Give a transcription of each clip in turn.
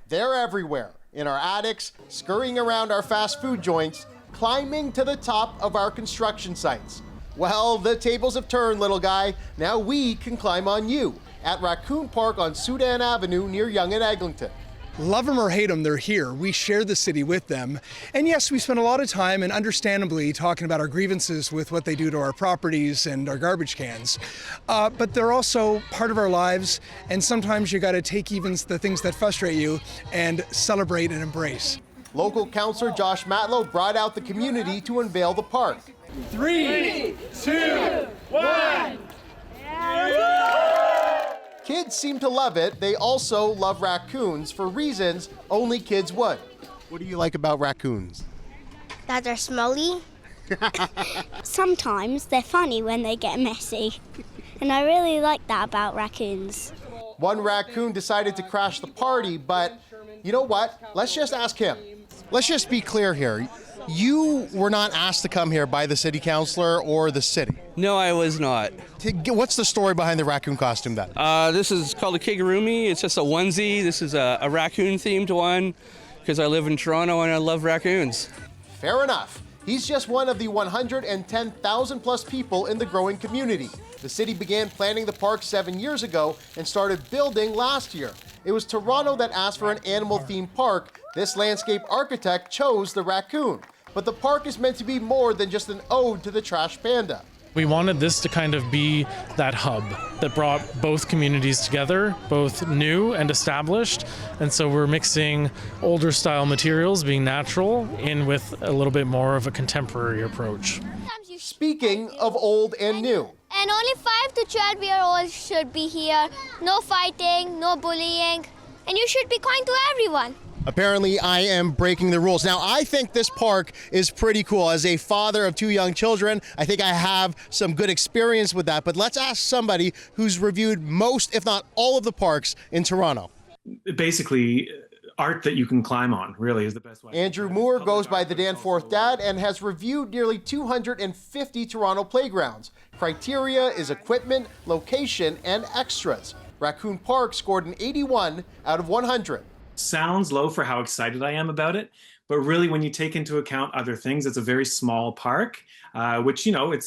They're everywhere, in our attics, scurrying around our fast food joints, climbing to the top of our construction sites. Well, the tables have turned, little guy. Now we can climb on you at Raccoon Park on Soudan Avenue near Yonge and Eglinton. Love them or hate them, they're here. We share the city with them. And yes, we spend a lot of time, and understandably, talking about our grievances with what they do to our properties and our garbage cans. But they're also part of our lives, and sometimes you gotta take even the things that frustrate you and celebrate and embrace. Local councillor Josh Matlow brought out the community to unveil the park. 3, 2, 1. Kids seem to love it. They also love raccoons for reasons only kids would. What do you like about raccoons? That they're smelly. Sometimes they're funny when they get messy. And I really like that about raccoons. One raccoon decided to crash the party, but you know what? Let's just ask him. Let's just be clear here. You were not asked to come here by the city councillor or the city. No, I was not. What's the story behind the raccoon costume then? This is called a kigurumi. It's just a onesie. This is a raccoon-themed one because I live in Toronto and I love raccoons. Fair enough. He's just one of the 110,000 plus people in the growing community. The city began planning the park 7 years ago and started building last year. It was Toronto that asked for an animal-themed park. This landscape architect chose the raccoon. But the park is meant to be more than just an ode to the trash panda. We wanted this to kind of be that hub that brought both communities together, both new and established. And so we're mixing older style materials, being natural, in with a little bit more of a contemporary approach. Speaking of old and new. And only 5 to 12-year-olds should be here. No fighting, no bullying. And you should be kind to everyone. Apparently, I am breaking the rules. Now, I think this park is pretty cool. As a father of 2 young children, I think I have some good experience with that. But let's ask somebody who's reviewed most, if not all, of the parks in Toronto. Basically, art that you can climb on, really, is the best way. Andrew Moore goes by the Danforth Dad and has reviewed nearly 250 Toronto playgrounds. Criteria is equipment, location, and extras. Raccoon Park scored an 81 out of 100. Sounds low for how excited I am about it, but really when you take into account other things, it's a very small park, which, you know, it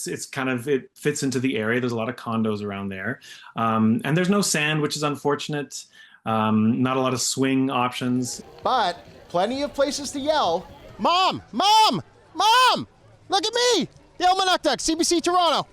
fits into the area. There's a lot of condos around there. And there's no sand, which is unfortunate. Not a lot of swing options. But plenty of places to yell, Mom! Mom! Mom! Look at me! Yell Manucdoc, CBC Toronto.